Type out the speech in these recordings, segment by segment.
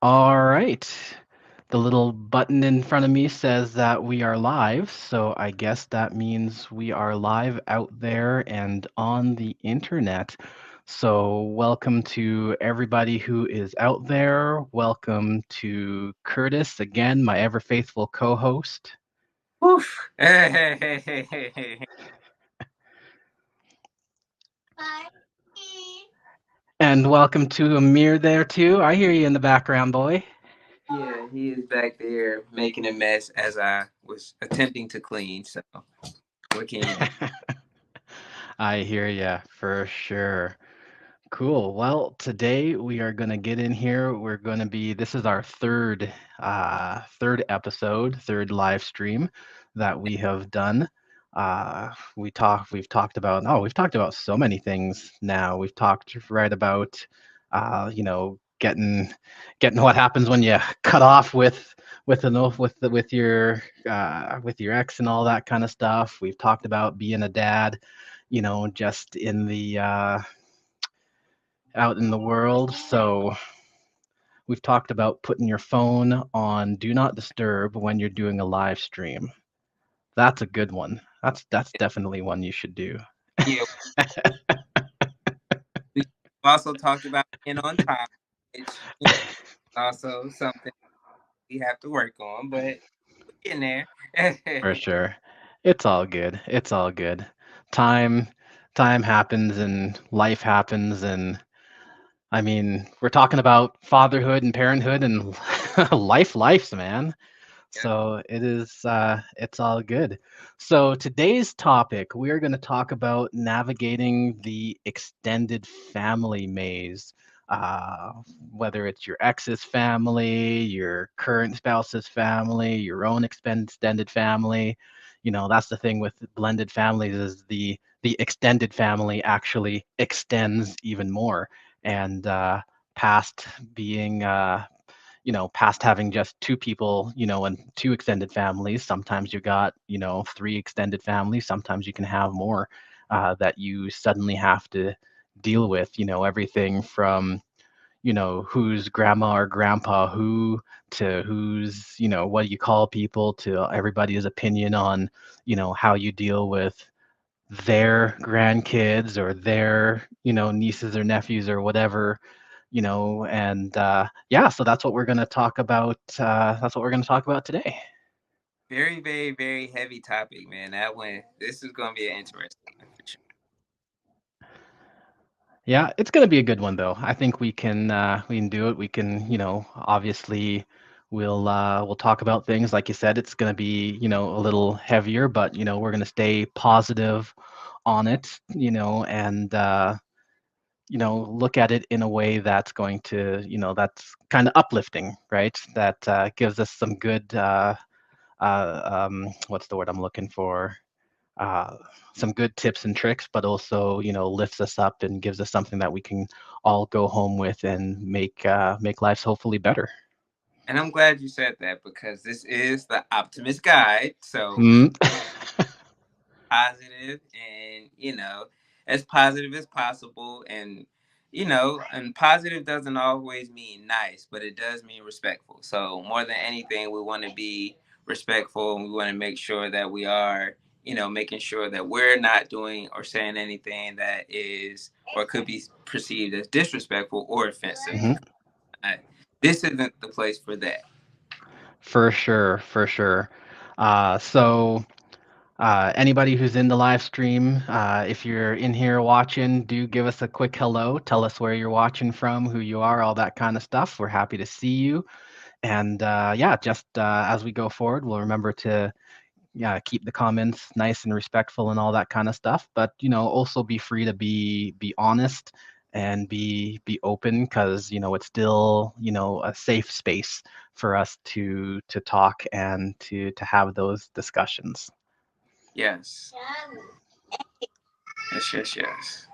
All right. The little button in front of me says that we are live, so I guess that means we are live out there and on the internet. So, welcome to everybody who is out there. Welcome to Curtis, again, my ever faithful co host. Oof. Hey. And welcome to Amir there, too. I hear you in the background, boy. Yeah, he is back there making a mess as I was attempting to clean. So, what can you do? I hear you for sure. Cool. Well, today we are going to get in here. This is our third episode, third live stream that we have done. We've talked about so many things now. We've talked right about, getting what happens when you cut off with an oath with your ex and all that kind of stuff. We've talked about being a dad, just in the, out in the world. So we've talked about putting your phone on do not disturb when you're doing a live stream. That's a good one. That's definitely one you should do. Yeah, we also talked about being on time, which is also something we have to work on, but we're getting there. For sure. It's all good. It's all good. Time time happens and life happens, and I mean, we're talking about fatherhood and parenthood and lives, man. Yeah. So it's all good. So today's topic, we are going to talk about navigating the extended family maze. Uh, Whether it's your ex's family, your current spouse's family, your own extended family. That's the thing with blended families is the extended family actually extends even more. And past being past having just two people, and two extended families. Sometimes you got, three extended families. Sometimes you can have more that you suddenly have to deal with, everything from, who's grandma or grandpa who to who's, what do you call people to everybody's opinion on, how you deal with their grandkids or their, nieces or nephews or whatever, and yeah, so that's what we're going to talk about. That's what we're going to talk about today. Very, very, very heavy topic, man. This is going to be an interesting one for sure. Yeah, it's going to be a good one though. I think we can do it. We can, obviously we'll talk about things like you said. It's going to be, a little heavier, but we're going to stay positive on it, and look at it in a way that's going to, that's kind of uplifting, right? That gives us some good, what's the word I'm looking for? Uh, some good tips and tricks, but also, lifts us up and gives us something that we can all go home with and make lives hopefully better. And I'm glad you said that because this is the Optimist Guide. So, Mm. positive and as positive as possible, and and positive doesn't always mean nice, but it does mean respectful. So more than anything, we want to be respectful, and we want to make sure that we are making sure that we're not doing or saying anything that is or could be perceived as disrespectful or offensive, Mhm. because uh, this isn't the place for that. For sure, for sure. So anybody who's in the live stream, if you're in here watching, do give us a quick hello. Tell us where you're watching from, who you are, all that kind of stuff. We're happy to see you. And yeah, just as we go forward, we'll remember to, yeah, keep the comments nice and respectful and all that kind of stuff. But also be free to be honest and be open, because it's still a safe space for us to talk and to have those discussions. Yes, yes.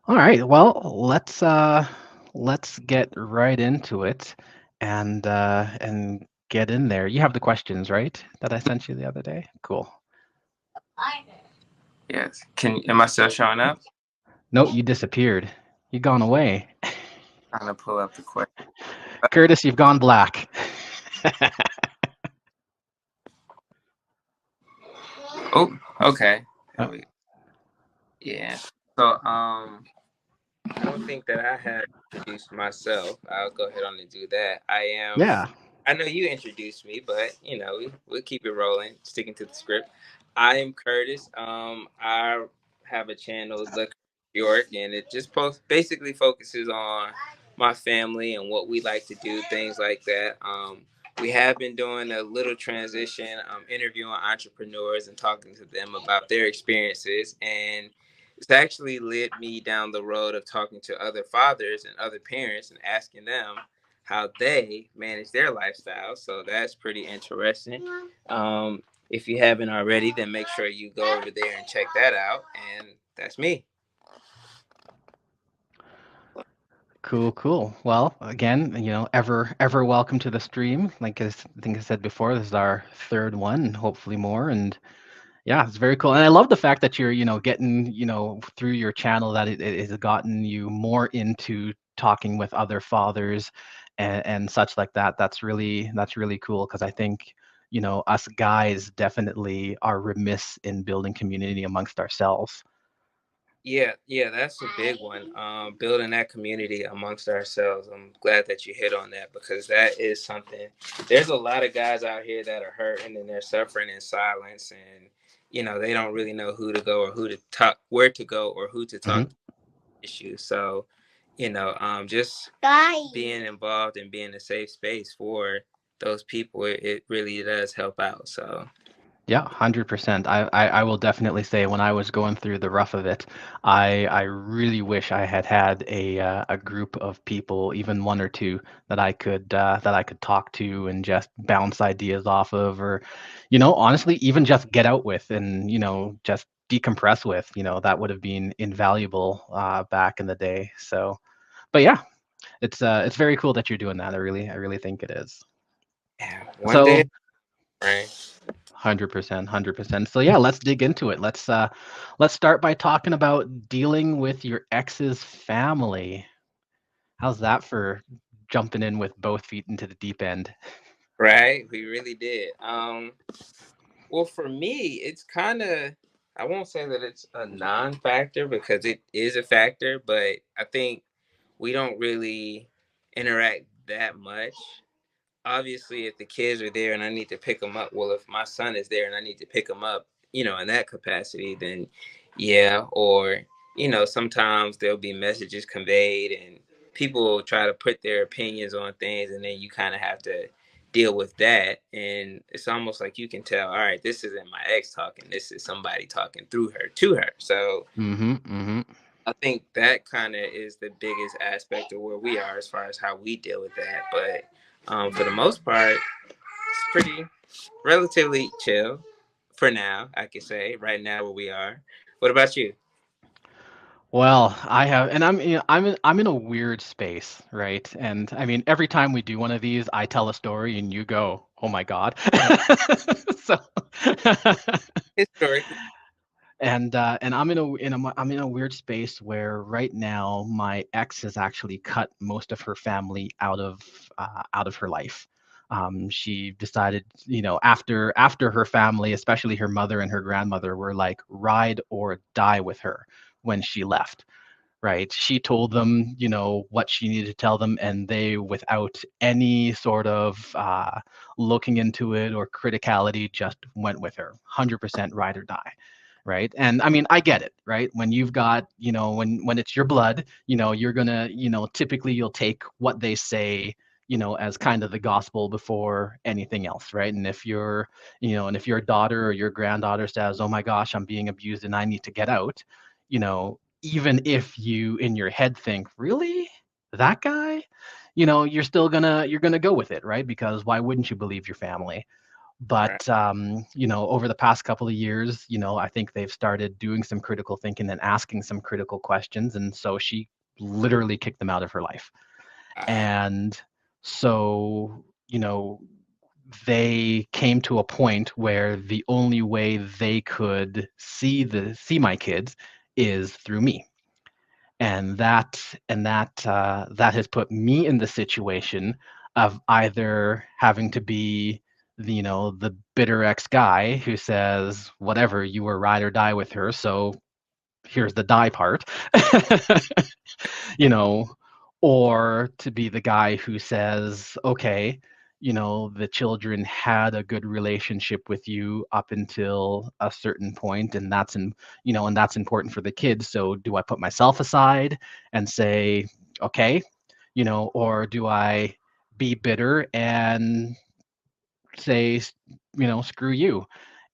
All right, well, let's get right into it and get in there. You have the questions, right? That I sent you the other day? Cool. Yes. Am I still showing up? No, you disappeared. You gone away. Trying to pull up the question. Curtis, you've gone black. Oh, okay. Uh, There we go. Yeah. So I don't think that I have introduced myself. I'll go ahead on and do that. yeah. I know you introduced me, but we'll keep it rolling, sticking to the script. I am Curtis. I have a channel, Look York, and it just basically focuses on my family and what we like to do, things like that. We have been doing a little transition, interviewing entrepreneurs and talking to them about their experiences, and it's actually led me down the road of talking to other fathers and other parents and asking them how they manage their lifestyle. So that's pretty interesting. If you haven't already, then make sure you go over there and check that out. And that's me. Cool, cool. Well, again, ever welcome to the stream. I think I said before, this is our third one, hopefully more. And yeah, it's very cool. And I love the fact that you're, getting, through your channel that it has gotten you more into talking with other fathers and such like that. That's really cool because I think, us guys definitely are remiss in building community amongst ourselves. Yeah, that's a big one. Building that community amongst ourselves. I'm glad that you hit on that because that is something. There's a lot of guys out here that are hurting and they're suffering in silence, and they don't really know who to go or who to talk, where to go or who to talk Mhm. to issues. So, just being involved and being a safe space for those people, it really does help out. So, Yeah, 100%. I will definitely say when I was going through the rough of it, I really wish I had had a group of people, even one or two, that I could talk to and just bounce ideas off of, or, honestly, even just get out with and, just decompress with. That would have been invaluable back in the day. So, but yeah, it's very cool that you're doing that. I really think it is. yeah, one day, So. right? 100%, 100%. So yeah, let's dig into it. Let's start by talking about dealing with your ex's family. How's that for jumping in with both feet into the deep end? Right, we really did. Well, for me, it's kind of, I won't say that it's a non factor because it is a factor, but I think we don't really interact that much. Obviously, if the kids are there and I need to pick them up, well, if my son is there and I need to pick them up, in that capacity, then yeah. Or, sometimes there'll be messages conveyed and people will try to put their opinions on things and then you kind of have to deal with that. And it's almost like you can tell, all right, this isn't my ex talking, this is somebody talking through her to her. So Mm-hmm, mm-hmm. I think that kind of is the biggest aspect of where we are as far as how we deal with that. But for the most part, it's pretty relatively chill for now. I can say right now where we are. What about you? Well, I have, and I'm in a weird space, right? And I mean, every time we do one of these, I tell a story, and you go, "Oh my God!" So, Historically, and I'm in a weird space where right now my ex has actually cut most of her family out of her life. She decided, after her family, especially her mother and her grandmother, were like ride or die with her when she left. Right? She told them, what she needed to tell them, and they, without any sort of looking into it or criticality, just went with her, 100% ride or die. Right. And I mean, I get it, right? When you've got, when it's your blood, you're gonna, typically you'll take what they say, as kind of the gospel before anything else, right? And if your daughter or your granddaughter says, "Oh my gosh, I'm being abused and I need to get out," even if you in your head think, "Really? That guy?" you're gonna go with it, right? Because why wouldn't you believe your family? right? But over the past couple of years, I think they've started doing some critical thinking and asking some critical questions, and so she literally kicked them out of her life. Uh, And so, they came to a point where the only way they could see my kids is through me. and that has put me in the situation of either having to be the bitter ex guy who says, whatever, you were ride or die with her, so here's the die part. you know, or to be the guy who says, okay, the children had a good relationship with you up until a certain point, and that's important for the kids. So do I put myself aside and say, okay, or do I be bitter and say, screw you?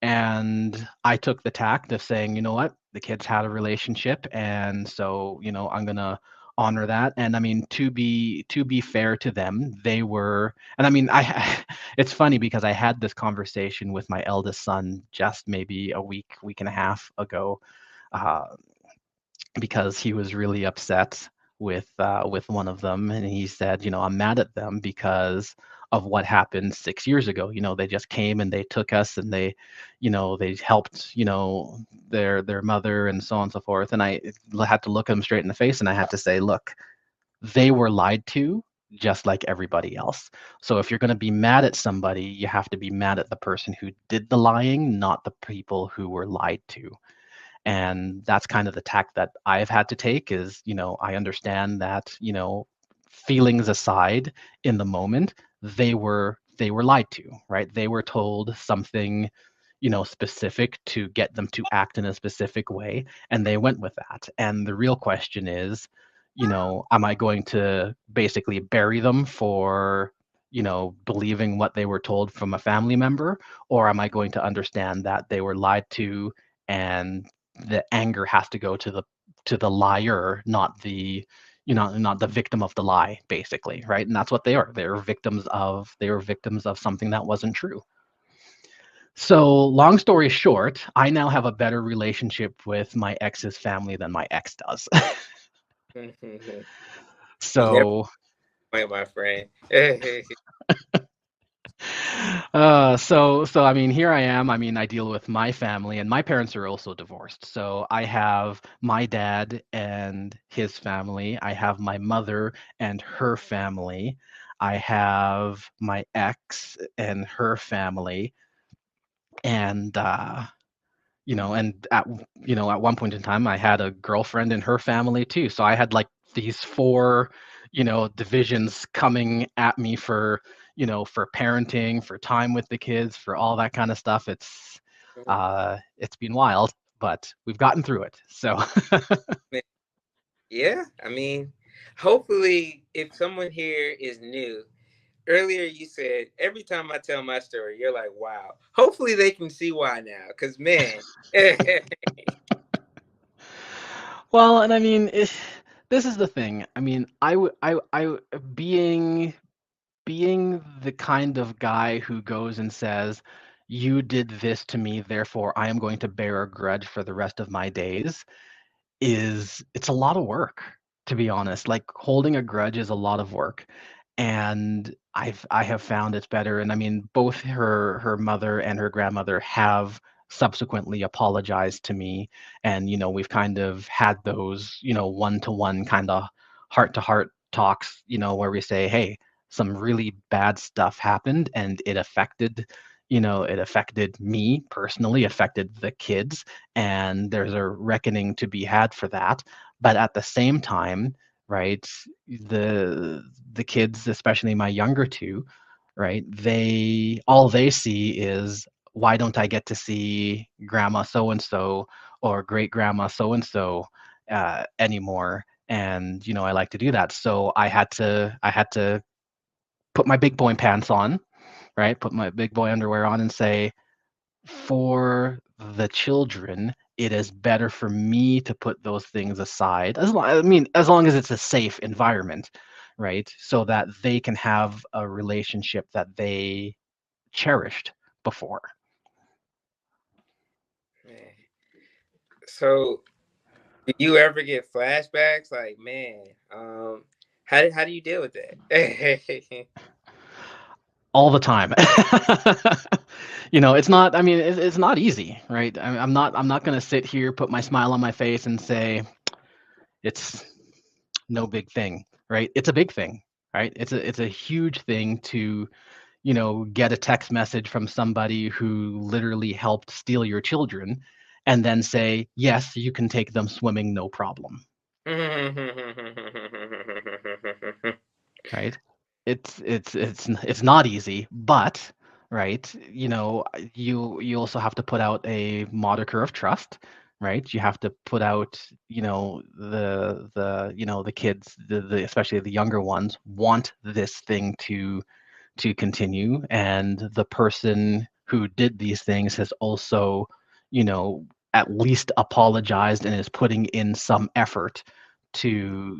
And I took the tact of saying, you know what, the kids had a relationship, and so I'm gonna honor that. And I mean, to be fair to them, they were, and I mean, it's funny because I had this conversation with my eldest son just maybe a week and a half ago, uh, because he was really upset with one of them, and he said, I'm mad at them because of what happened 6 years ago. They just came and they took us, and they helped, their mother and so on and so forth. And I had to look them straight in the face, and I had to say, look, they were lied to just like everybody else. So if you're going to be mad at somebody, you have to be mad at the person who did the lying, not the people who were lied to. And that's kind of the tack that I've had to take is, I understand that, feelings aside, in the moment, they were lied to, right? They were told something, specific to get them to act in a specific way, and they went with that. And the real question is, am I going to basically bury them for believing what they were told from a family member, or am I going to understand that they were lied to, and the anger has to go to the liar, not the victim of the lie, basically, right? And that's what they are. They were victims of something that wasn't true. So, long story short, I now have a better relationship with my ex's family than my ex does. You never So, point, my friend. so I mean, here I am. I mean, I deal with my family, and my parents are also divorced. So I have my dad and his family. I have my mother and her family. I have my ex and her family, and at one point in time, I had a girlfriend and her family too. So I had like these four, divisions coming at me for parenting, for time with the kids, for all that kind of stuff. It's been wild, but we've gotten through it. So Yeah, I mean, hopefully, if someone here is new, earlier you said every time I tell my story, you're like, wow. Hopefully, they can see why now, because man, well, and I mean, this is the thing. I mean, being the kind of guy who goes and says, you did this to me, therefore I am going to bear a grudge for the rest of my days, it's a lot of work, to be honest. Like, holding a grudge is a lot of work. And I have found it's better. And I mean, both her mother and her grandmother have subsequently apologized to me. And we've kind of had those one-to-one kind of heart-to-heart talks, where we say, hey, some really bad stuff happened, and it affected me personally, affected the kids, and there's a reckoning to be had for that. But at the same time, right, the kids, especially my younger two, right, they see is, why don't I get to see grandma so and so or great grandma so and so anymore? And I like to do that. So I had to put my big boy pants on, right, put my big boy underwear on, and say, for the children, it is better for me to put those things aside, as long as it's a safe environment, right? So that they can have a relationship that they cherished before. man. So, do you ever get flashbacks? Like, man, how do you deal with that? All the time. It's not, I mean, it's not easy, right? I'm not going to sit here, put my smile on my face, and say, no big thing, right? It's a big thing, right? It's a huge thing to, get a text message from somebody who literally helped steal your children and then say, yes, you can take them swimming, no problem, right? It's not easy, but right, you also have to put out a moniker of trust, right? You have to put out, the kids, the especially the younger ones want this thing to continue, and the person who did these things has also, you know, at least apologized and is putting in some effort to,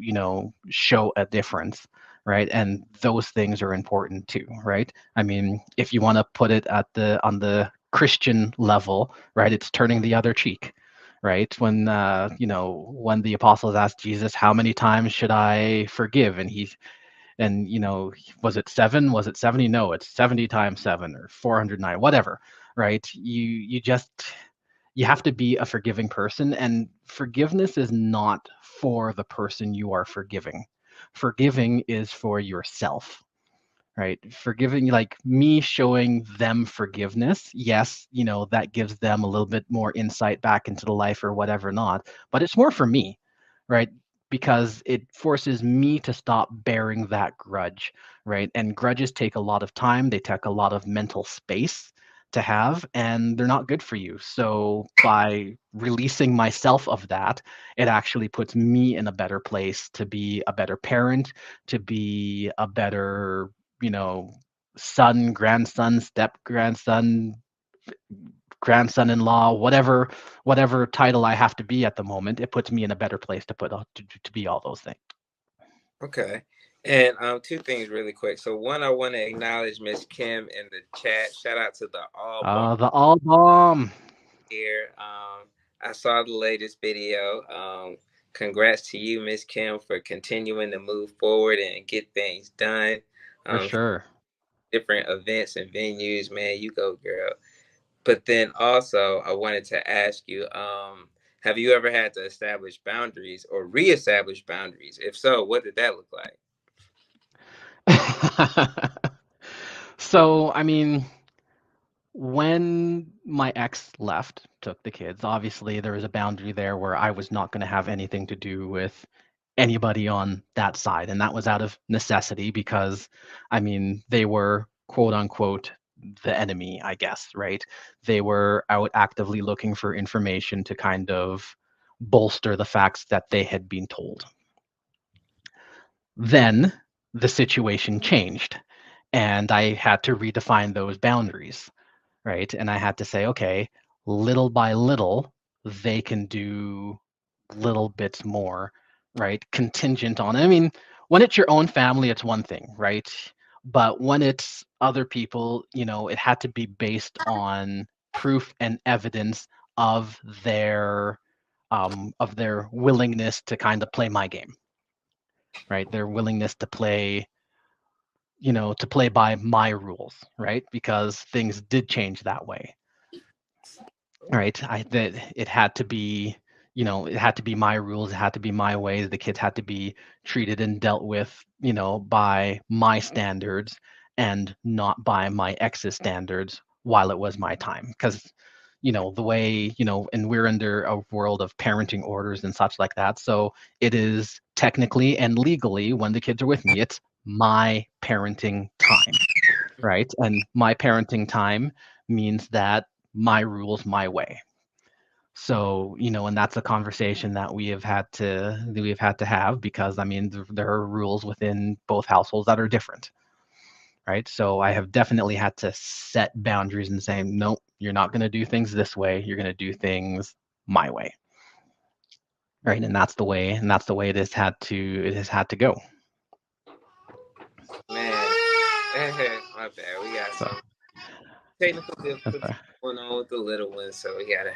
show a difference, right? And those things are important too, right? I mean, if you want to put it at the on the Christian level, right, it's turning the other cheek, right? When the apostles asked Jesus, how many times should I forgive, and was it 7, was it 70? No, it's 70 times 7 or 409, whatever, right? You have to be a forgiving person, and forgiveness is not for the person you are forgiving. Forgiving is for yourself, right? Forgiving, like me showing them forgiveness, yes, that gives them a little bit more insight back into the life or whatever, not, but it's more for me, right? Because it forces me to stop bearing that grudge, right? And grudges take a lot of time, they take a lot of mental space to have, and they're not good for you. So by releasing myself of that, it actually puts me in a better place to be a better parent, to be a better, you know, son, grandson, step grandson, grandson-in-law, whatever title I have to be at the moment, it puts me in a better place to put to be all those things. Okay. And two things really quick. So one, I want to acknowledge Miss Kim in the chat. Shout out to the All Bomb The all bomb. here. I saw the latest video. Congrats to you, Miss Kim, for continuing to move forward and get things done. For Um, sure. Different events and venues, man. You go, girl. But then also, I wanted to ask you, have you ever had to establish boundaries or reestablish boundaries? If so, what did that look like? So, I mean, when my ex left, took the kids, obviously there was a boundary there where I was not going to have anything to do with anybody on that side. And that was out of necessity because, I mean, they were quote unquote the enemy, I guess, right? They were out actively looking for information to kind of bolster the facts that they had been told. Then the situation changed, and I had to redefine those boundaries, right? And I had to say, okay, little by little, they can do little bits more, right? Contingent on, I mean, when it's your own family, it's one thing, right? But when it's other people, it had to be based on proof and evidence of their willingness to kind of play my game, right? Their willingness to play by my rules, right? Because things did change that way, right? That it had to be, it had to be my rules, it had to be my ways. The kids had to be treated and dealt with, by my standards and not by my ex's standards while it was my time. Because, the way, and we're under a world of parenting orders and such like that. So it is technically and legally, when the kids are with me, it's my parenting time, right? And my parenting time means that my rules, my way. So, and that's a conversation that we have had to have, because I mean there are rules within both households that are different, right? So I have definitely had to set boundaries and say, nope, you're not going to do things this way. You're going to do things my way, right? And that's the way it has had to go. Man, my bad. We got So some technical that's difficulties going on with the little one, so we gotta.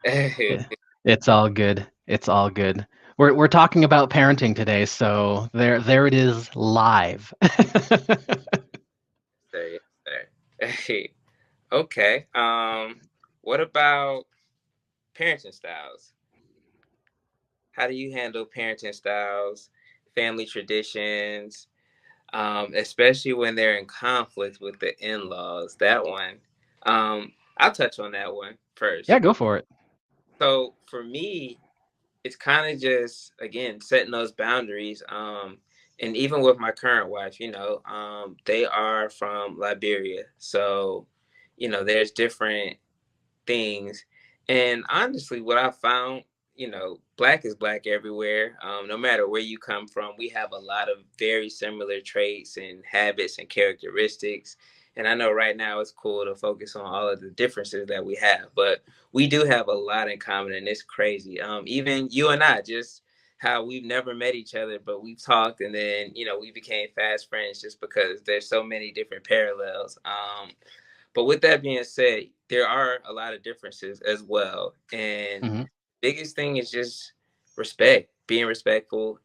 it. It's all good. It's all good. We're talking about parenting today, so there it is live. Sorry, sorry. Okay. What about parenting styles? how do you handle parenting styles, family traditions, especially when they're in conflict with the in-laws? That one. I'll touch on that one Yeah, first. go for it. So for me, it's kind of just again setting those boundaries. And even with my current wife, they are from Liberia, so there's different things. And honestly, what I found, black is black everywhere. No matter where you come from, we have a lot of very similar traits and habits and characteristics. And I know right now it's cool to focus on all of the differences that we have, but we do have a lot in common, and it's crazy. Even you and I, just how we've never met each other, but we've talked, and then we became fast friends just because there's so many different parallels. But with that being said, there are a lot of differences as well. And Hmm. biggest thing is just respect, being respectful.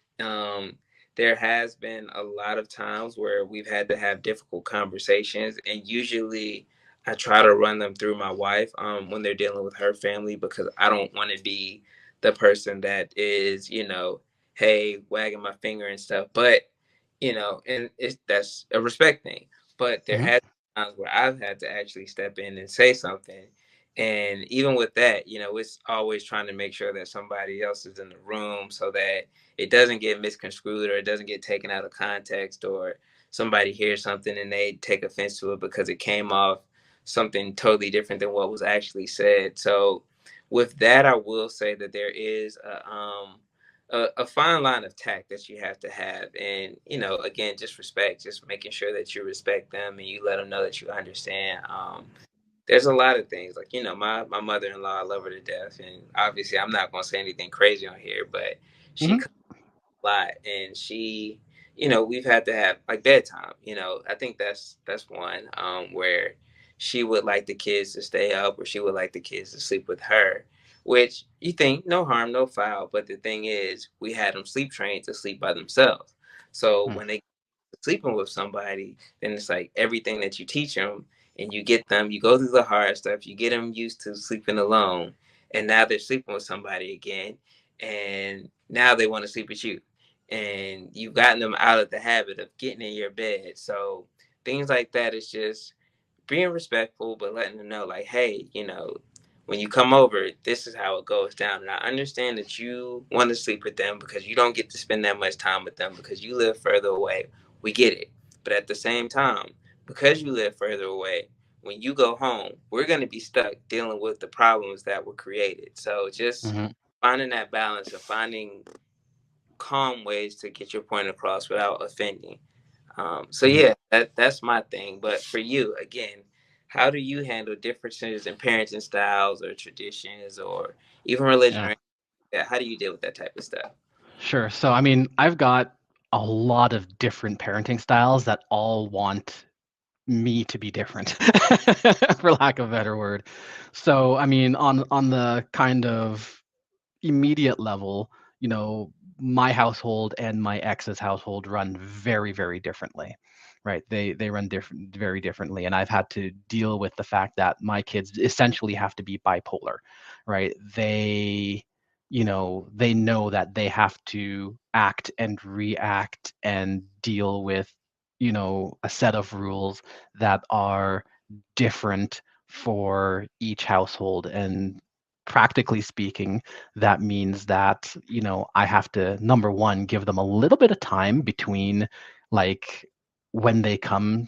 There has been a lot of times where we've had to have difficult conversations, and usually I try to run them through my wife when they're dealing with her family, because I don't want to be the person that is, hey, wagging my finger and stuff. But and that's a respect thing. But there Hmm. has times where I've had to actually step in and say something. And even with that, it's always trying to make sure that somebody else is in the room so that it doesn't get misconstrued, or it doesn't get taken out of context, or somebody hears something and they take offense to it because it came off something totally different than what was actually said. So with that, I will say that there is a fine line of tact that you have to have. And again, just respect, just making sure that you respect them and you let them know that you understand. There's a lot of things, like my mother-in-law, I love her to death, and obviously I'm not going to say anything crazy on here, but she Hmm. comes a lot, and we've had to have like bedtime. I think that's one where she would like the kids to stay up, or she would like the kids to sleep with her, which you think no harm, no foul. But the thing is, we had them sleep trained to sleep by themselves. So when they sleeping with somebody, then it's like everything that you teach them, and you go through the hard stuff, you get them used to sleeping alone, and now they're sleeping with somebody again, and now they want to sleep with you, and you've gotten them out of the habit of getting in your bed. So things like that is just being respectful, but letting them know, like, hey, when you come over, this is how it goes down. And I understand that you want to sleep with them because you don't get to spend that much time with them because you live further away. We get it. But at the same time, because you live further away, when you go home, we're going to be stuck dealing with the problems that were created. So just Hmm. finding that balance of finding calm ways to get your point across without offending. So Hmm. yeah, that's my thing. But for you, again, how do you handle differences in parenting styles or traditions or even religion or Yeah, anything like that? How do you deal with that type of stuff? sure. So, I mean, I've got a lot of different parenting styles that all want me to be different, for lack of a better word. So, I mean, on the kind of immediate level, you know, my household and my ex's household run very, very differently, right? They run different, very differently, and I've had to deal with the fact that my kids essentially have to be bipolar, right? They know that they have to act and react and deal with, a set of rules that are different for each household. And practically speaking, that means that, I have to, number one, give them a little bit of time between, like, when they come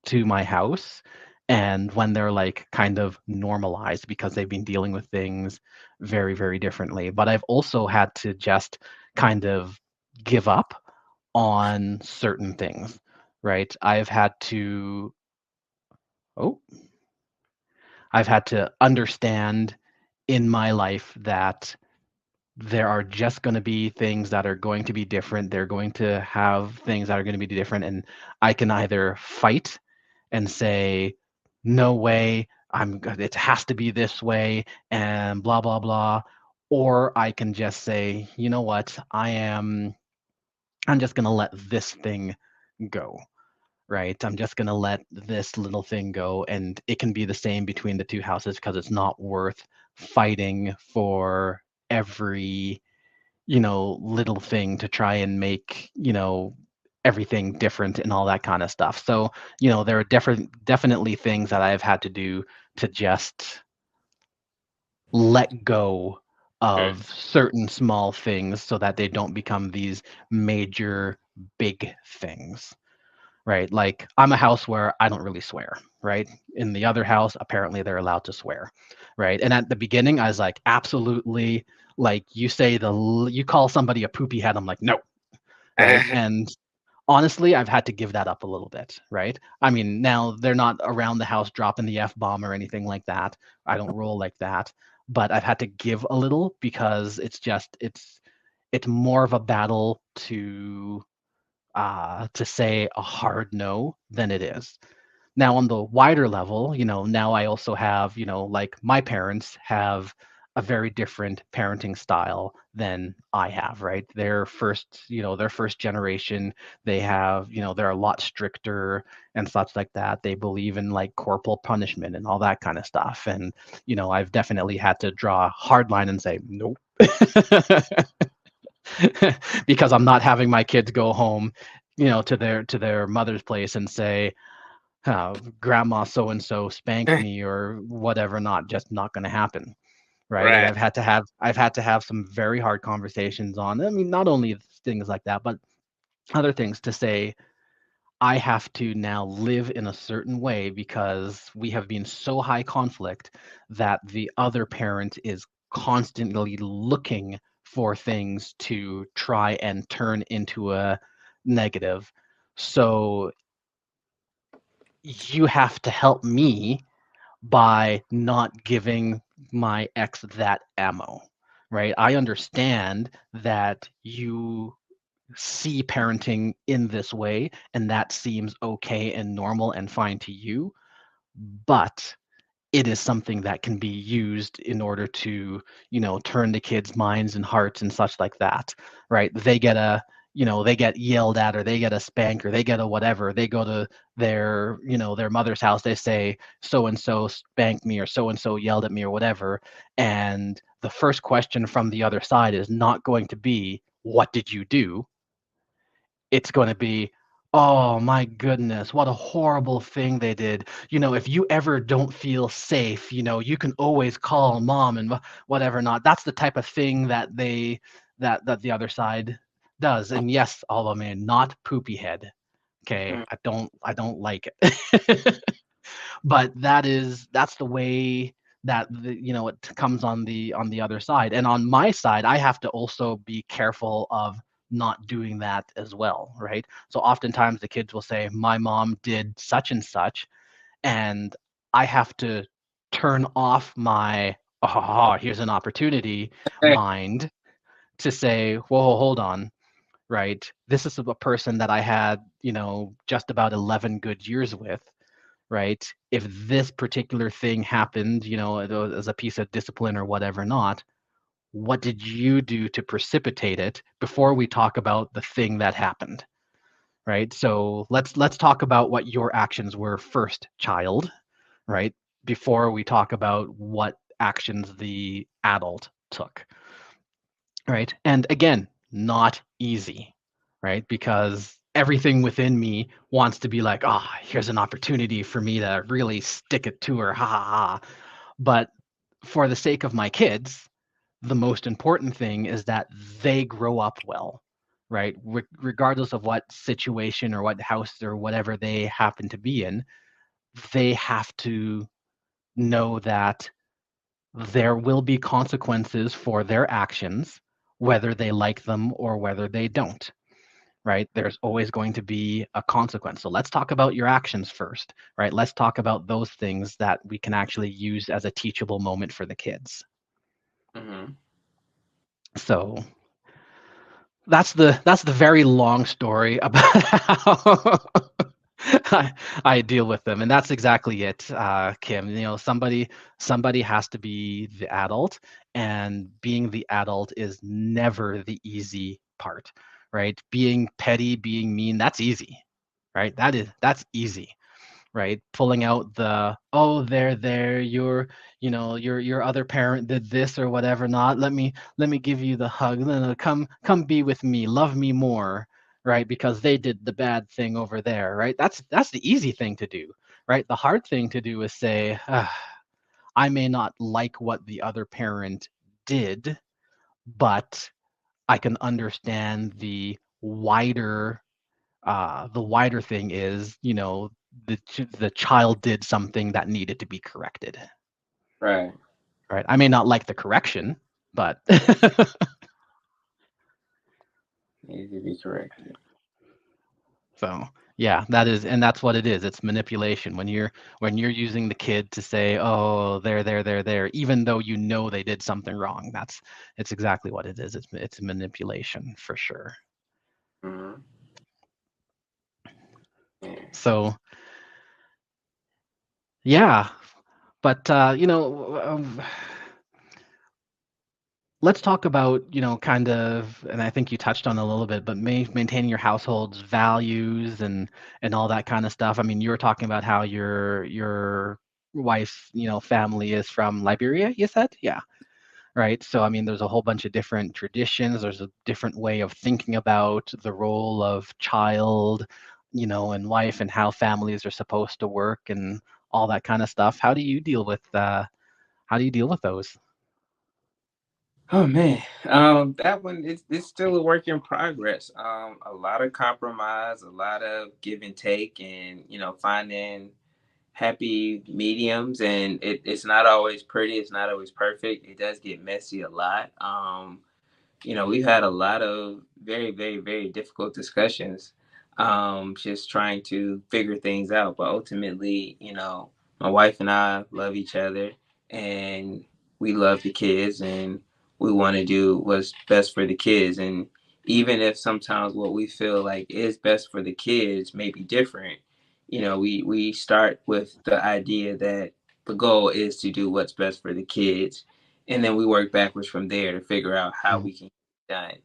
to my house and when they're like kind of normalized, because they've been dealing with things very, very differently. But I've also had to just kind of give up on certain things, right? Oh, I've had to understand in my life that there are just going to be things that are going to be different. They're going to have things that are going to be different. And I can either fight and say, no way, it has to be this way and blah, blah, blah. Or I can just say, you know what, I'm just going to let this thing go, right? I'm just going to let this little thing go. And it can be the same between the two houses because it's not worth fighting for every little thing to try and make, everything different and all that kind of stuff. So, there are definitely things that I've had to do to just let go Okay. of certain small things so that they don't become these major big things, right? Like I'm a house where I don't really swear, right? In the other house, apparently they're allowed to swear, right? And at the beginning, I was like, absolutely, like you call somebody a poopy head, I'm like, no, right? And honestly, I've had to give that up a little bit, right? I mean, now they're not around the house dropping the F bomb or anything like that. I don't roll like that, but I've had to give a little because it's more of a battle to say a hard no than it is. Now on the wider level, now I also have, like my parents have a very different parenting style than I have, right? Their first generation, they have, they're a lot stricter and such like that. They believe in like corporal punishment and all that kind of stuff. And, I've definitely had to draw a hard line and say, nope. Because I'm not having my kids go home, to their mother's place and say, grandma so and so spanked me or whatever. Not going to happen, right? And Right. I've had to have some very hard conversations on, I mean, not only things like that, but other things to say, I have to now live in a certain way because we have been so high conflict that the other parent is constantly looking for things to try and turn into a negative. So you have to help me by not giving my ex that ammo, right? I understand that you see parenting in this way and that seems okay and normal and fine to you, but it is something that can be used in order to, turn the kids' minds and hearts and such like that, right? They get yelled at or they get a spank or they get a whatever. They go to their mother's house. They say, so and so spanked me or so and so yelled at me or whatever. And the first question from the other side is not going to be, what did you do? It's going to be, oh my goodness, what a horrible thing they did. If you ever don't feel safe, you can always call mom and whatever not. That's the type of thing that the other side does. And yes, although man, not poopy head. Okay, Mm. I don't like it. But that's the way that it comes on the other side. And on my side, I have to also be careful of not doing that as well, right? So oftentimes the kids will say my mom did such and such, and I have to turn off my here's an opportunity mind to say, whoa, hold on, right? This is a person that I had, just about 11 good years with, right? If this particular thing happened, as a piece of discipline or whatever not, what did you do to precipitate it before we talk about the thing that happened, right? So let's talk about what your actions were first, child, right? Before we talk about what actions the adult took, right? And again, not easy, right? Because everything within me wants to be like, ah, here's an opportunity for me to really stick it to her, ha ha ha. But for the sake of my kids, the most important thing is that they grow up well, right? Regardless of what situation or what house or whatever they happen to be in, they have to know that there will be consequences for their actions, whether they like them or whether they don't, right? There's always going to be a consequence. So let's talk about your actions first, right? Let's talk about those things that we can actually use as a teachable moment for the kids. Mm-hmm. So that's the very long story about how I deal with them, and that's exactly it, Kim. Somebody has to be the adult, and being the adult is never the easy part, right? Being petty, being mean, that's easy, right? That's easy. right? Pulling out the, oh, there, your other parent did this or whatever. Not let me give you the hug. No, no, come be with me, love me more, right? Because they did the bad thing over there, right? That's the easy thing to do, right? The hard thing to do is say, I may not like what the other parent did, but I can understand the wider thing is, the child did something that needed to be corrected, Right. right? I may not like the correction, but Needs to be corrected. so yeah, that's what it is. It's manipulation when you're using the kid to say, oh, there, even though you know they did something wrong. It's exactly what it is. It's manipulation for sure. Mm-hmm. Yeah. So yeah, but let's talk about, kind of, and I think you touched on it a little bit, but maintaining your household's values and all that kind of stuff. I mean, you were talking about how your wife's, family is from Liberia, you said? Yeah. Right. So, I mean, there's a whole bunch of different traditions. There's a different way of thinking about the role of child, and wife and how families are supposed to work and all that kind of stuff. How do you deal with those? Oh man, that one it's still a work in progress. A lot of compromise, a lot of give and take, and finding happy mediums. And it's not always pretty. It's not always perfect. It does get messy a lot. We've had a lot of very, very, very difficult discussions, just trying to figure things out. But ultimately, my wife and I love each other, and we love the kids, and we want to do what's best for the kids. And even if sometimes what we feel like is best for the kids may be different, we start with the idea that the goal is to do what's best for the kids, and then we work backwards from there to figure out how Mhm. we can get it done.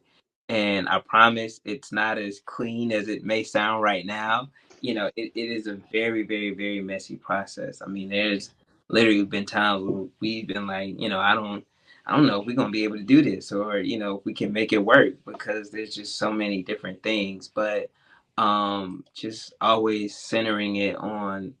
And I promise it's not as clean as it may sound right now. It is a very, very, very messy process. I mean, there's literally been times where we've been like, I don't know if we're gonna be able to do this, or if we can make it work, because there's just so many different things. But just always centering it on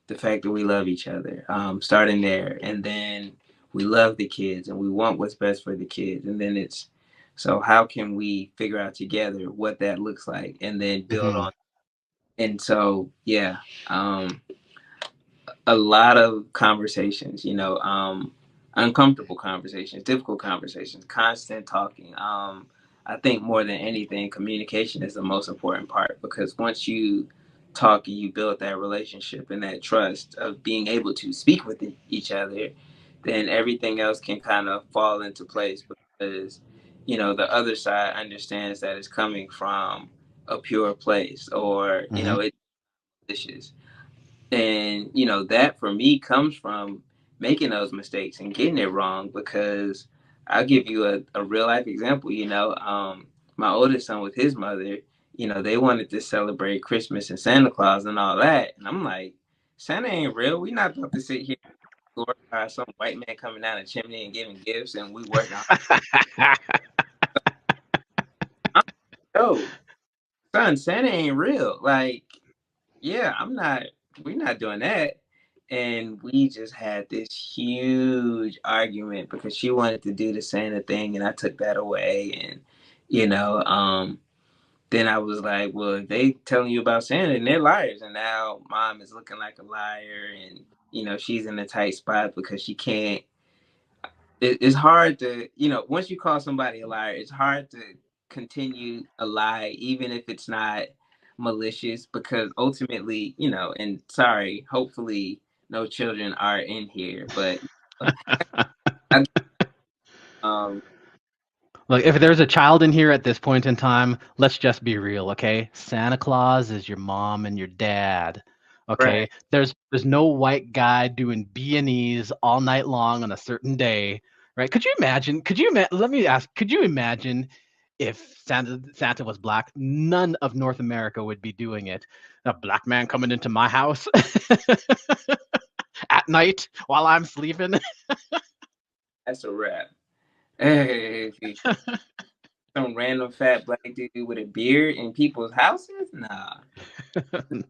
the fact that we love each other, starting there, and then we love the kids and we want what's best for the kids, and then it's, so how can we figure out together what that looks like and then build Mhm. on. And so yeah, um a lot of conversations, uncomfortable conversations, difficult conversations, constant talking. I think more than anything, communication is the most important part, because once you talk and you build that relationship and that trust of being able to speak with each other, then everything else can kind of fall into place, because the other side understands that it's coming from a pure place, or Mhm. it's delicious. And that for me comes from making those mistakes and getting it wrong, because I'll give you a real life example. My oldest son with his mother, they wanted to celebrate Christmas and Santa Claus and all that, and I'm like, Santa ain't real. We not about to sit here and glorify some white man coming down the chimney and giving gifts, and we working on, yo, son, Santa ain't real. Like, yeah, we're not doing that. And we just had this huge argument because she wanted to do the Santa thing and I took that away. And, you know, um, then I was like, well, if they telling you about Santa, and they're liars. And now mom is looking like a liar, and, she's in a tight spot because she can't, it's hard to, once you call somebody a liar, it's hard to continue a lie, even if it's not malicious, because ultimately, and sorry, hopefully no children are in here, but I, um, Look, if there's a child in here at this point in time, let's just be real, okay? Santa Claus is your mom and your dad. right. Okay? There's no white guy doing B&Es all night long on a certain day, right? Could you imagine? Let me ask, could you imagine if Santa was black, none of North America would be doing it. A black man coming into my house at night while I'm sleeping. That's a wrap. Hey, some random fat black dude with a beard in people's houses? Nah. Mm.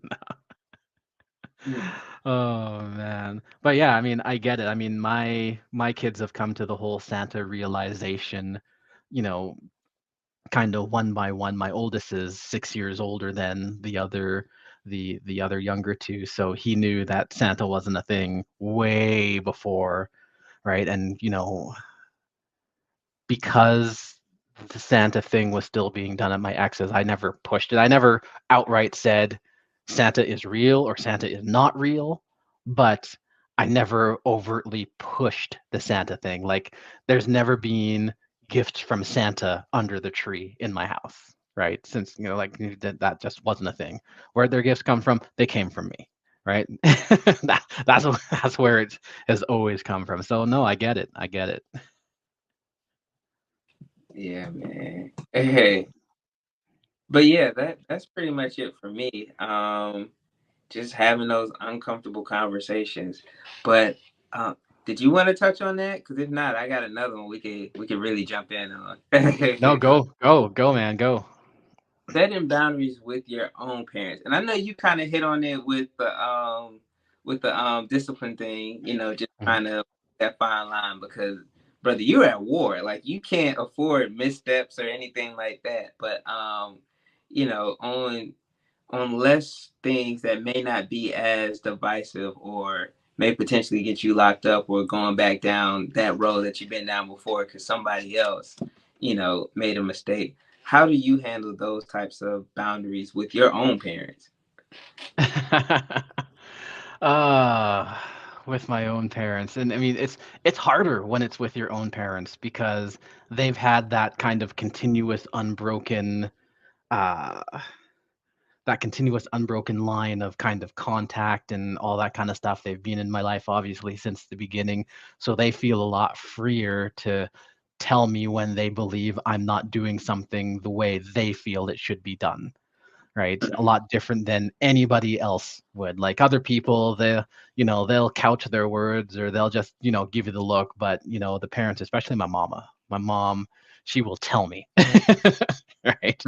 Oh man. But yeah, I mean, I get it. I mean, my kids have come to the whole Santa realization, you know, kind of one by one. My oldest is 6 years older than the other younger two, so he knew that Santa wasn't a thing way before, right? And because the Santa thing was still being done at my ex's, I never pushed it. I never outright said Santa is real or Santa is not real, but I never overtly pushed the Santa thing. Like, there's never been gifts from Santa under the tree in my house, right? Since, like, that just wasn't a thing. Where'd their gifts come from? They came from me, right? That's where it has always come from. So no, I get it. I get it. Yeah, man. Hey, but yeah, that's pretty much it for me. Just having those uncomfortable conversations. But um, did you want to touch on that? Because if not, I got another one we could really jump in on. No, go, man, go. Setting boundaries with your own parents, and I know you kind of hit on it with the discipline thing. Just Mhm. trying to that fine line because brother, you're at war. Like you can't afford missteps or anything like that. But on less things that may not be as divisive or may potentially get you locked up or going back down that road that you've been down before because somebody else, made a mistake. How do you handle those types of boundaries with your own parents? uh with my own parents. And I mean, it's harder when it's with your own parents because they've had uh that continuous unbroken line of kind of contact and all that kind of stuff. They've been in my life obviously since the beginning, so they feel a lot freer to tell me when they believe I'm not doing something the way they feel it should be done, right? A lot different than anybody else would. Like other people, they'll couch their words or they'll just, give you the look. But, the parents, especially my mom, she will tell me, right?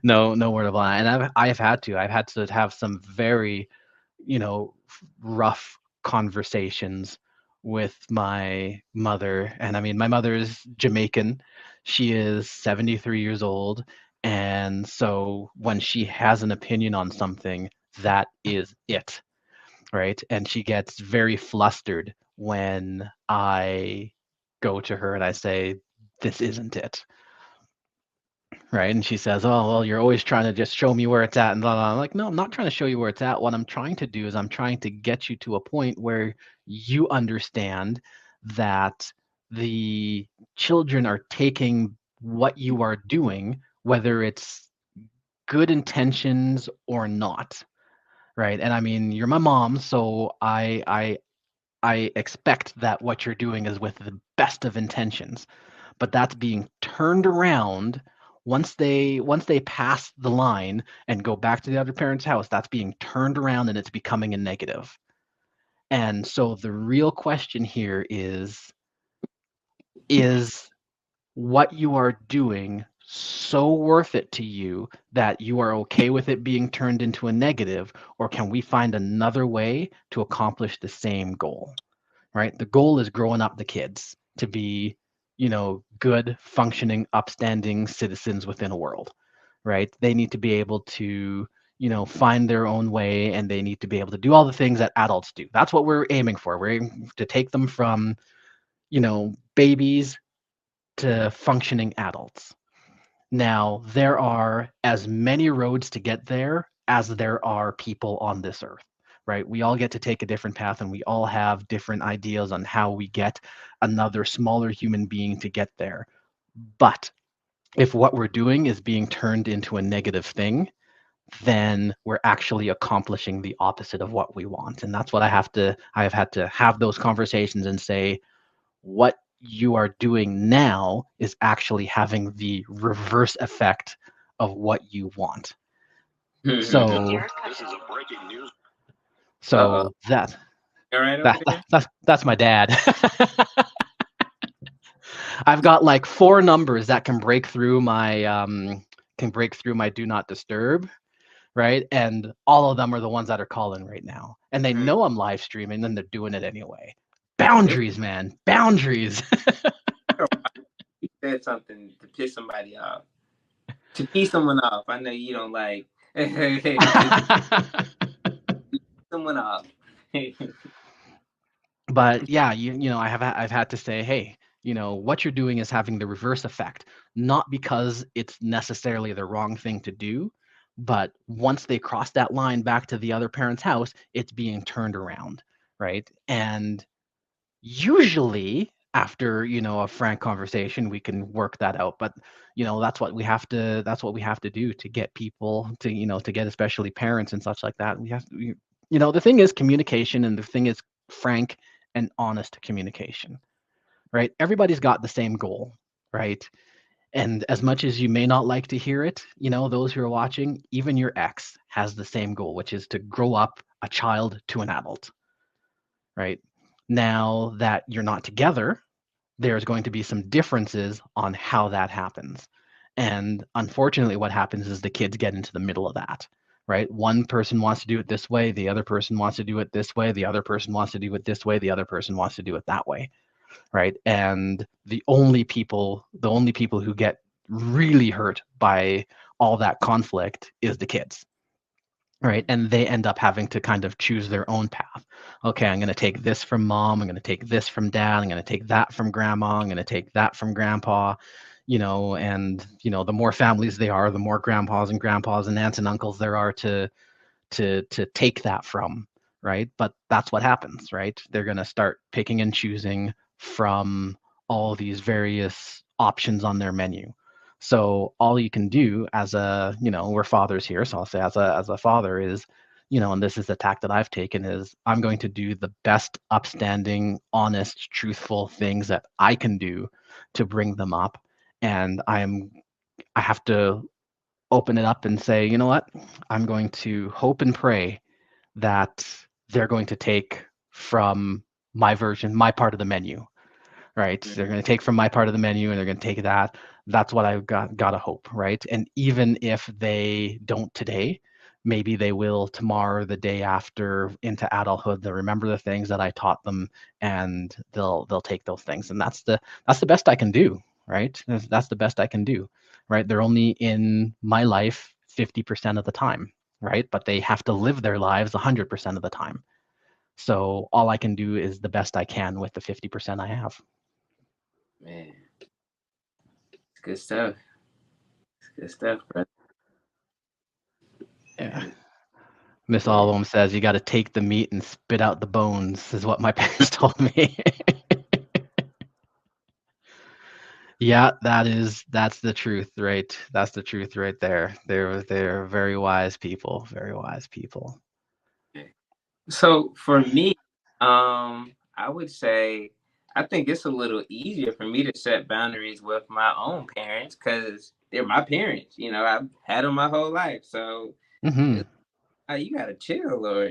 No word of lie. And I've had to have some very, rough conversations with my mother. And I mean, my mother is Jamaican. She is 73 years old. And so when she has an opinion on something, that is it, right? And she gets very flustered when I go to her and I say, this isn't it, right? And she says, oh, well, you're always trying to just show me where it's at. And blah, blah. I'm like, no, I'm not trying to show you where it's at. What I'm trying to do is I'm trying to get you to a point where you understand that the children are taking what you are doing, whether it's good intentions or not, right? And I mean, you're my mom, so I expect that what you're doing is with the best of intentions, but that's being turned around once they pass the line and go back to the other parent's house. That's being turned around and it's becoming a negative. And so the real question here is what you are doing so worth it to you that you are okay with it being turned into a negative, or can we find another way to accomplish the same goal? Right? The goal is growing up the kids to be, good, functioning, upstanding citizens within a world, right? They need to be able to, find their own way, and they need to be able to do all the things that adults do. That's what we're aiming for. We're aiming to take them from, babies to functioning adults. Now, there are as many roads to get there as there are people on this earth, right? We all get to take a different path and we all have different ideas on how we get another smaller human being to get there. But if what we're doing is being turned into a negative thing, then we're actually accomplishing the opposite of what we want. And that's what I have had to have those conversations and say, what you are doing now is actually having the reverse effect of what you want. So, This is a breaking news. Uh-oh. so that All right over that, there? that's my dad. I've got like four numbers that can break through my do not disturb, right? And all of them are the ones that are calling right now. And they Mm. know I'm live streaming, then they're doing it anyway. It's Boundaries, man. Boundaries. you said something to piss somebody off. To piss someone off. I know you don't like to someone off. But yeah, I've had to say, hey, what you're doing is having the reverse effect, not because it's necessarily the wrong thing to do, but once they cross that line back to the other parent's house, it's being turned around, right? And usually after, a frank conversation, we can work that out. But that's what we have to do to get people to, to get especially parents and such like that. The thing is communication, and the thing is frank and honest communication, right? Everybody's got the same goal, right? And as much as you may not like to hear it, those who are watching, even your ex has the same goal, which is to grow up a child to an adult, right? Now that you're not together, there's going to be some differences on how that happens. And unfortunately, what happens is the kids get into the middle of that, right? One person wants to do it this way, the other person wants to do it this way, the other person wants to do it this way, the other person wants to do it that way, right? And the only people who get really hurt by all that conflict is the kids, right? And they end up having to kind of choose their own path. Okay, I'm going to take this from mom, I'm going to take this from dad, I'm going to take that from grandma, I'm going to take that from grandpa, and the more families they are, the more grandpas and aunts and uncles there are to take that from, right? But that's what happens, right? They're going to start picking and choosing from all these various options on their menu. So all you can do as we're fathers here, so I'll say as a father is, and this is the tack that I've taken, is I'm going to do the best upstanding, honest, truthful things that I can do to bring them up. And I have to open it up and say, you know what? I'm going to hope and pray that they're going to take from my version, my part of the menu, right? They're going to take from my part of the menu and they're going to take that. That's what I've got to hope, right? And even if they don't today, maybe they will tomorrow, the day after, into adulthood. They'll remember the things that I taught them, and they'll take those things. And that's the best I can do, right? That's the best I can do, right? They're only in my life 50% of the time, right? But they have to live their lives 100% of the time. So all I can do is the best I can with the 50% I have. Man, it's good stuff. It's good stuff, bro. Yeah. Miss Yeah. Allum says you got to take the meat and spit out the bones, is what my parents told me. Yeah, that's the truth, right? That's the truth right there. They're very wise people, very wise people. So for me, I would say I think it's a little easier for me to set boundaries with my own parents because they're my parents. I've had them my whole life, so Hmm. it's you gotta chill, or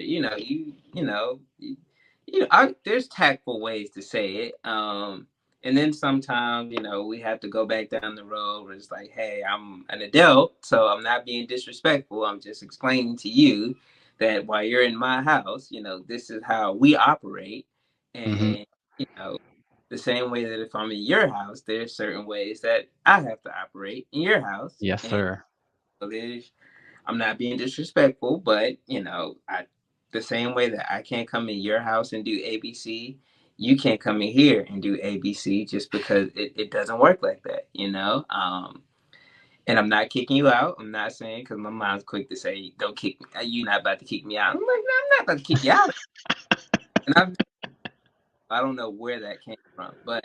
there's tactful ways to say it. And then sometimes we have to go back down the road where it's like, hey, I'm an adult, so I'm not being disrespectful. I'm just explaining to you that while you're in my house, this is how we operate, Hmm. and you know the same way that if I'm in your house, there's certain ways that I have to operate in your house, Yes, and sir. so there's I'm not being disrespectful, but I the same way that I can't come in your house and do ABC, you can't come in here and do ABC just because it doesn't work like that. And I'm not kicking you out. I'm not saying because my mom's quick to say, "Don't kick me. You're not about to kick me out." I'm like, "No, I'm not about to kick you out." And I don't know where that came from, but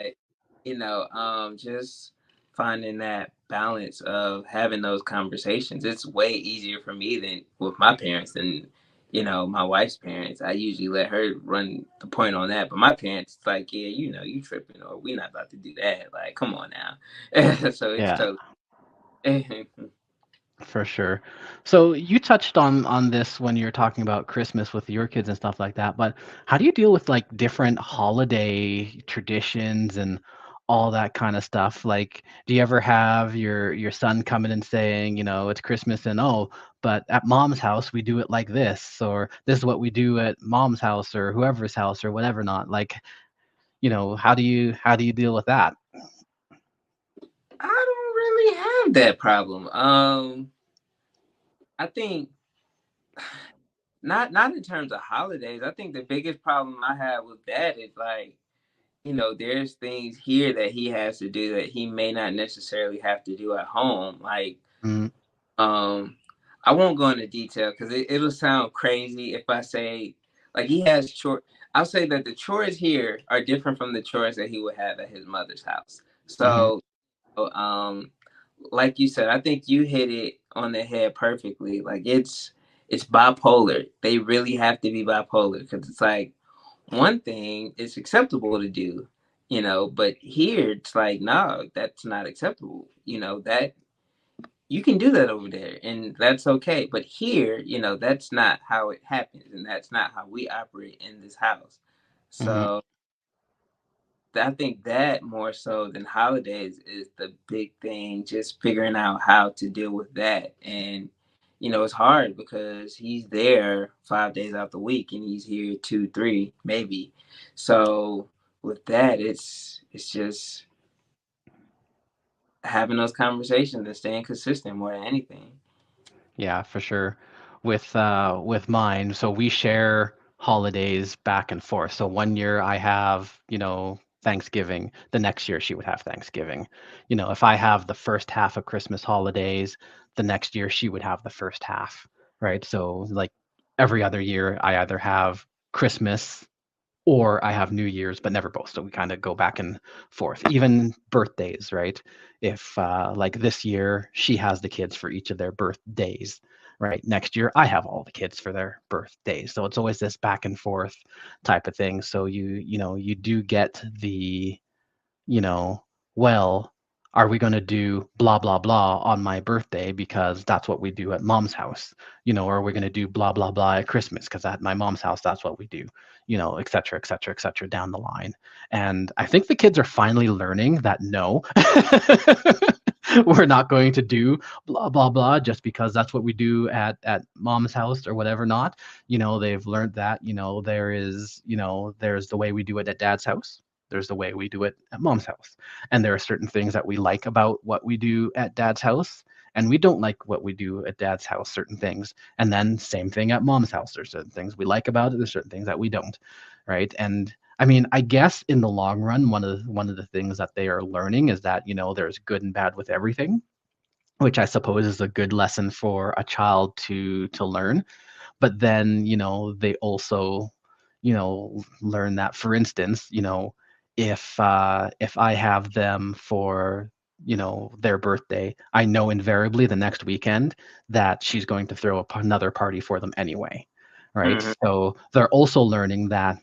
just finding that balance of having those conversations. It's way easier for me than with my parents than my wife's parents, I usually let her run the point on that. But my parents, it's like, yeah, you tripping, or we not about to do that. Like, come on now. So it's Yeah. totally. For sure. So you touched on this when you're talking about Christmas with your kids and stuff like that, but how do you deal with like different holiday traditions and all that kind of stuff? Like, do you ever have your son coming and saying, it's Christmas and oh, but at mom's house we do it like this, or this is what we do at mom's house or whoever's house or whatever not. Like, how do you deal with that? I don't really have that problem. I think not in terms of holidays. I think the biggest problem I have with that is like, there's things here that he has to do that he may not necessarily have to do at home. Like, Mm, um, I won't go into detail because it'll sound crazy if I say like he has chore. I'll say that the chores here are different from the chores that he would have at his mother's house. mhm, So, um, like you said, I think you hit it on the head perfectly. Like it's bipolar. They really have to be bipolar because it's like one thing is acceptable to do, but here it's like, no, that's not acceptable. That you can do that over there and that's okay. But here, that's not how it happens and that's not how we operate in this house. mhm. So I think that more so than holidays is the big thing, just figuring out how to deal with that. And, it's hard because he's there 5 days out the week and he's here two, three, maybe. So with that, it's just having those conversations and staying consistent more than anything. Yeah, for sure. With mine, so we share holidays back and forth. So one year I have, Thanksgiving. The next year she would have Thanksgiving. If I have the first half of Christmas holidays, the next year she would have the first half, right? So like every other year I either have Christmas or I have New Year's, but never both. So we kind of go back and forth. Even birthdays, right? If like this year she has the kids for each of their birthdays, right? Next year I have all the kids for their birthdays. So it's always this back and forth type of thing. So you do get the you know, well, are we going to do blah, blah, blah on my birthday because that's what we do at mom's house? Or are we going to do blah, blah, blah at Christmas because at my mom's house, that's what we do, et cetera, et cetera, et cetera, down the line. And I think the kids are finally learning that no, we're not going to do blah, blah, blah just because that's what we do at mom's house or whatever not. They've learned that, there's the way we do it at dad's house, there's the way we do it at mom's house. And there are certain things that we like about what we do at dad's house, and we don't like what we do at dad's house, certain things. And then same thing at mom's house. There's certain things we like about it, there's certain things that we don't, right? And I mean, I guess in the long run, one of the things that they are learning is that, there's good and bad with everything, which I suppose is a good lesson for a child to learn. But then, they also, learn that, for instance, if I have them for their birthday, I know invariably the next weekend that she's going to throw another party for them anyway, right? Mhm. So they're also learning that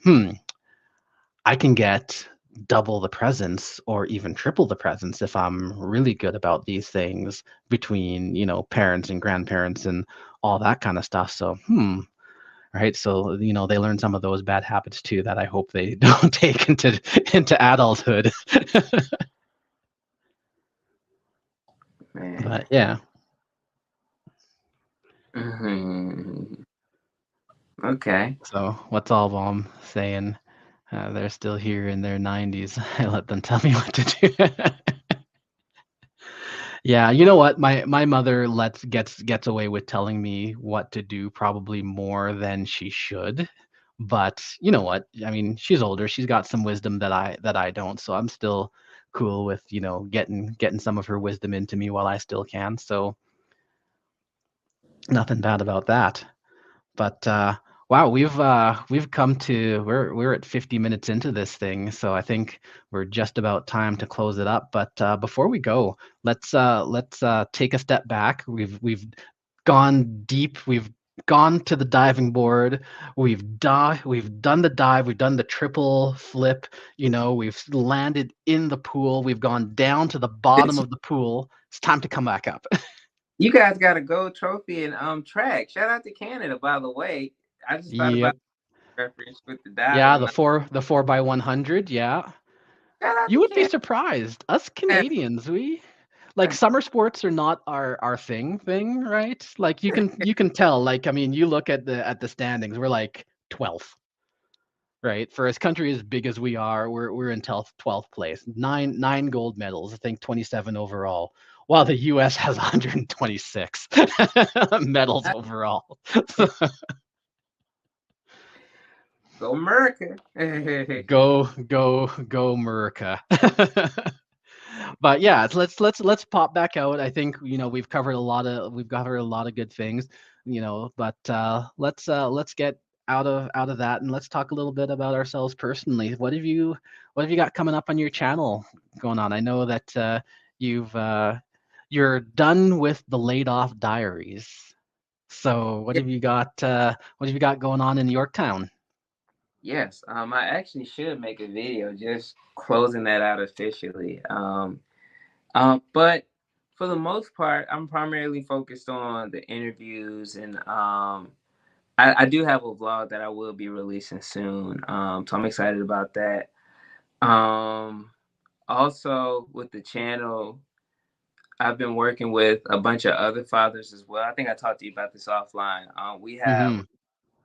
I can get double the presents or even triple the presents if I'm really good about these things between parents and grandparents and all that kind of stuff. So right? So, they learn some of those bad habits too that I hope they don't take into adulthood. Man. But yeah. Mhm. Okay. So what's all mom saying? They're still here in their 90s. I let them tell me what to do. Yeah, you know what? My mother gets away with telling me what to do probably more than she should. But you know what? I mean, she's older. She's got some wisdom that I don't. So I'm still cool with, getting some of her wisdom into me while I still can. So nothing bad about that. But wow, we've come to we're at 50 minutes into this thing, so I think we're just about time to close it up. But before we go, let's take a step back. We've gone deep. We've gone to the diving board. We've done the dive. We've done the triple flip. We've landed in the pool. We've gone down to the bottom of the pool. It's time to come back up. You guys got a gold trophy in track. Shout out to Canada, by the way. I just thought about Yep. the reference with the dive. Yeah, I'm the like, four by 100. Yeah. shout out You to would be Canada. surprised. Us Canadians, we like summer sports are not our thing, right? Like you can tell. Like I mean, you look at the standings, we're like 12th, right? For a country as big as we are, we're in 12th place. Nine gold medals, I think 27 overall, while the US has 126 medals overall. Go America. Go America. But yeah, let's pop back out. I think we've covered a lot of good things, but let's get out of that and let's talk a little bit about ourselves personally. What have you got coming up on your channel going on? I know that you're done with the laid off diaries. So what have you got going on in Yorktown? Yes, I actually should make a video just closing that out officially. But for the most part, I'm primarily focused on the interviews, and I do have a vlog that I will be releasing soon. So I'm excited about that. Um, Also with the channel, I've been working with a bunch of other fathers as well. I think I talked to you about this offline. We have Mm-hmm.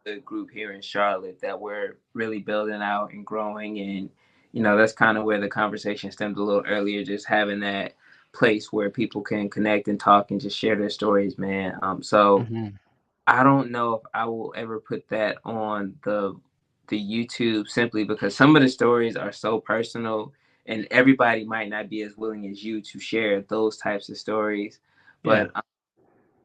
a group here in Charlotte that we're really building out and growing, and that's kind of where the conversation stemmed a little earlier, just having that place where people can connect and talk and just share their stories, man. So Mm-hmm. I don't know if I will ever put that on the YouTube, simply because some of the stories are so personal and everybody might not be as willing as you to share those types of stories. Yeah. But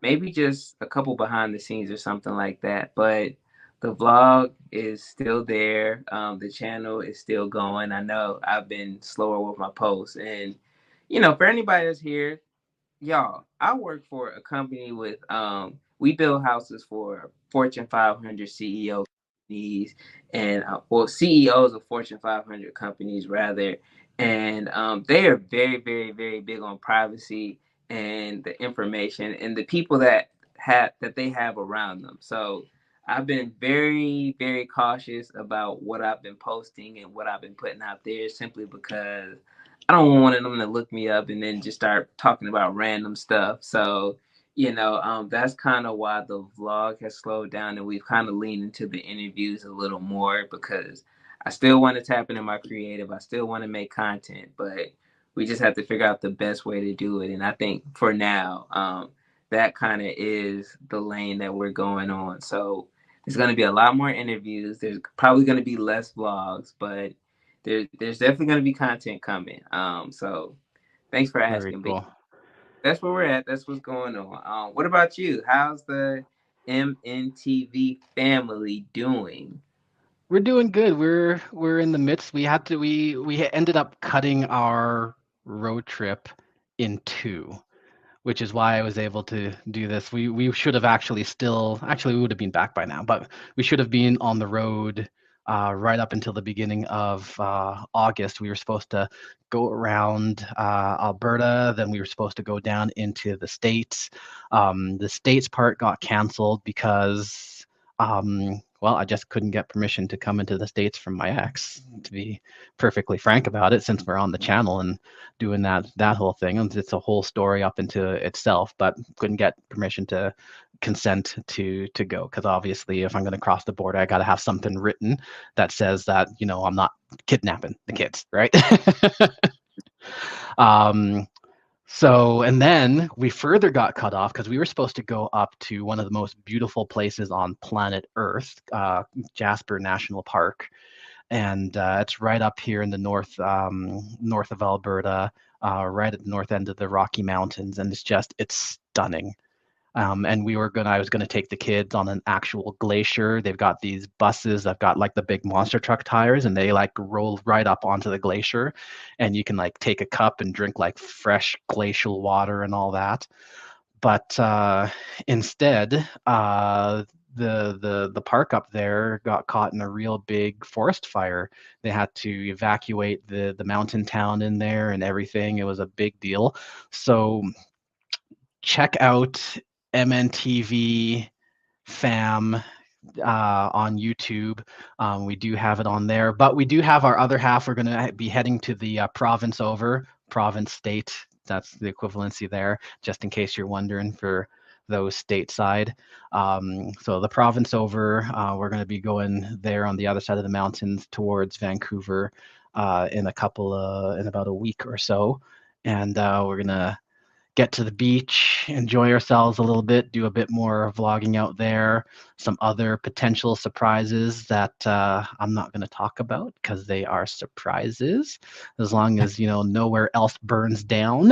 maybe just a couple behind the scenes or something like that. But the vlog is still there. The channel is still going. I know I've been slower with my posts, and for anybody that's here, y'all, I work for a company with we build houses for Fortune 500 CEO companies, and well, CEOs of Fortune 500 companies rather, and they are very, very, very big on privacy and the information and the people that they have around them. So I've been very, very cautious about what I've been posting and what I've been putting out there, simply because I don't want them to look me up and then just start talking about random stuff. So, that's kind of why the vlog has slowed down, and we've kind of leaned into the interviews a little more, because I still want to tap into my creative. I still want to make content, but we just have to figure out the best way to do it. And I think for now, that kind of is the lane that we're going on. So there's going to be a lot more interviews. There's probably going to be less vlogs, but there's definitely going to be content coming. So thanks for Very asking, B. cool. That's where we're at. That's what's going on. What about you? How's the MNTV family doing? We're doing good. We're in the midst. We ended up cutting our road trip in two, which is why I was able to do this. We should have actually we would have been back by now, but we should have been on the road right up until the beginning of August. We were supposed to go around Alberta, then we were supposed to go down into the States. The States part got canceled because well, I just couldn't get permission to come into the States from my ex, to be perfectly frank about it, since we're on the channel and doing that whole thing. And it's a whole story up into itself, but couldn't get permission to consent to go, because obviously if I'm going to cross the border, I got to have something written that says that I'm not kidnapping the kids, right? um, so, and then we further got cut off because we were supposed to go up to one of the most beautiful places on planet Earth, Jasper National Park, and it's right up here in the north of Alberta, right at the north end of the Rocky Mountains, and it's stunning. And I was gonna take the kids on an actual glacier. They've got these buses that've got like the big monster truck tires, and they like roll right up onto the glacier, and you can like take a cup and drink like fresh glacial water and all that. But instead, the park up there got caught in a real big forest fire. They had to evacuate the mountain town in there and everything. It was a big deal. So check out MNTV Fam on YouTube. We do have it on there, but we do have our other half. We're going to be heading to the province state. That's the equivalency there, just in case you're wondering for those stateside. So the province over, we're going to be going there on the other side of the mountains towards Vancouver in about a week or so. And we're going to get to the beach, enjoy ourselves a little bit, do a bit more vlogging out there, some other potential surprises that I'm not going to talk about because they are surprises, as long as, nowhere else burns down.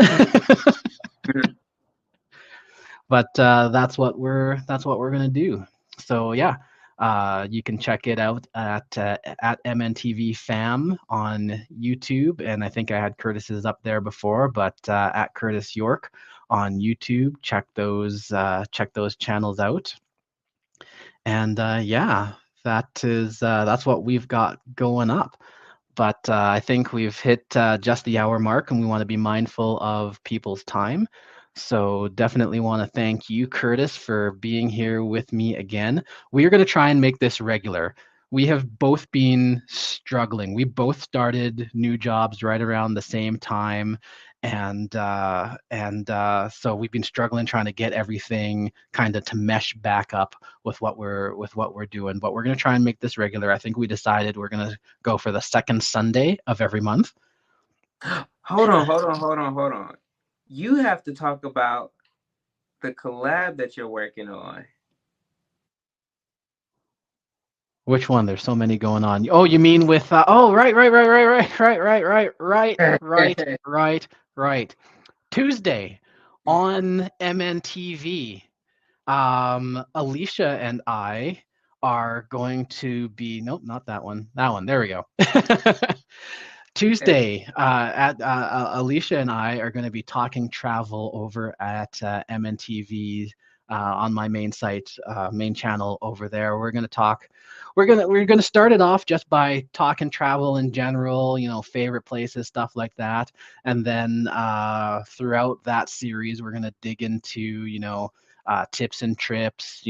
But that's what we're going to do. So yeah, you can check it out at MNTV Fam on YouTube, and I think I had Curtis's up there before, but at Curtis York on YouTube. Check those channels out. And yeah, that's what we've got going up. But I think we've hit just the hour mark, and we want to be mindful of people's time. So definitely want to thank you, Curtis, for being here with me again. We are going to try and make this regular. We have both been struggling. We both started new jobs right around the same time, and so we've been struggling trying to get everything kind of to mesh back up with what we're doing. But we're going to try and make this regular. I think we decided we're going to go for the second Sunday of every month. Hold on. You have to talk about the collab that you're working on. Which one? There's so many going on. Oh, you mean with right. Tuesday on MNTV. Alicia and I are going to be, nope, not that one. That one. There we go. Tuesday, Alicia and I are going to be talking travel over at MNTV on my main site, main channel over there. We're going to talk. We're going to start it off just by talking travel in general, favorite places, stuff like that, and then throughout that series, we're going to dig into, tips and trips,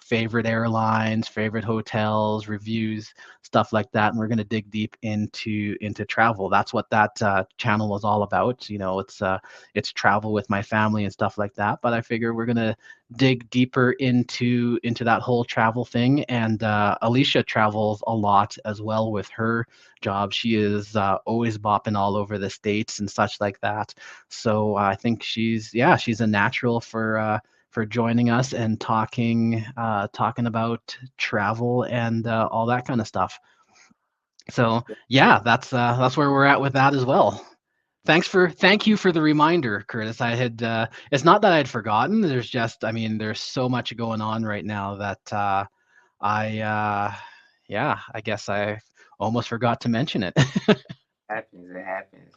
favorite airlines, favorite hotels, reviews, stuff like that. And we're going to dig deep into travel. That's what that channel was all about. It's travel with my family and stuff like that. But I figure we're going to dig deeper into that whole travel thing. And Alicia travels a lot as well with her job. She is always bopping all over the States and such like that. So I think she's a natural for joining us and talking about travel and all that kind of stuff. So yeah, that's where we're at with that as well. Thank you for the reminder, Curtis. I had it's not that I had forgotten. There's just, there's so much going on right now that I guess I almost forgot to mention it. It happens.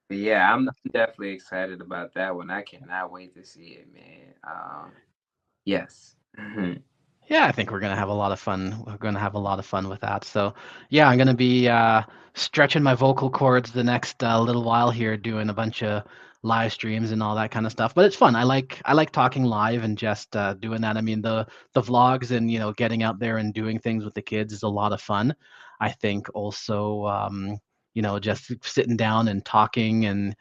But yeah, I'm definitely excited about that one. I cannot wait to see it, man. Yes. Yeah, I think we're gonna have a lot of fun. We're gonna have a lot of fun with that. So, yeah, I'm gonna be stretching my vocal cords the next little while here, doing a bunch of live streams and all that kind of stuff. But it's fun. I like talking live and just doing that. The vlogs and getting out there and doing things with the kids is a lot of fun. I think also just sitting down and talking and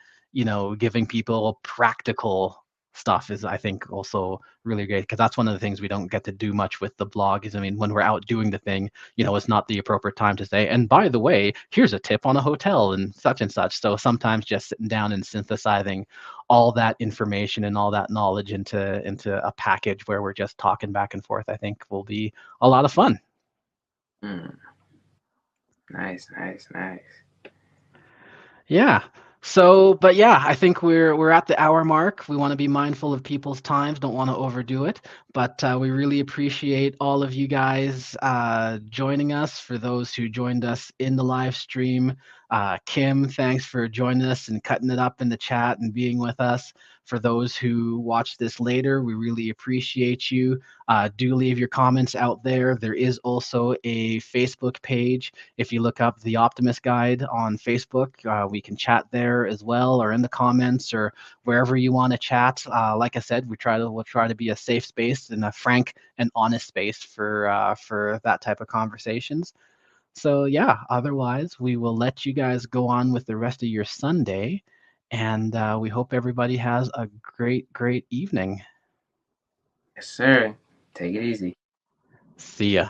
giving people practical stuff is, I think, also really great, because that's one of the things we don't get to do much with the blog is, when we're out doing the thing, it's not the appropriate time to say, and by the way, here's a tip on a hotel and such. So sometimes just sitting down and synthesizing all that information and all that knowledge into a package where we're just talking back and forth, I think will be a lot of fun. Nice. Yeah. So, but yeah, I think we're at the hour mark. We want to be mindful of people's times, don't want to overdo it. But we really appreciate all of you guys joining us. For those who joined us in the live stream, Kim, thanks for joining us and cutting it up in the chat and being with us. For those who watch this later, we really appreciate you. Do leave your comments out there. There is also a Facebook page. If you look up the Optimist Guide on Facebook, we can chat there as well, or in the comments, or wherever you want to chat. Like I said, we'll try to be a safe space and a frank and honest space for that type of conversations. So yeah, otherwise we will let you guys go on with the rest of your Sunday, and we hope everybody has a great evening. Yes, sir. Take it easy. See ya.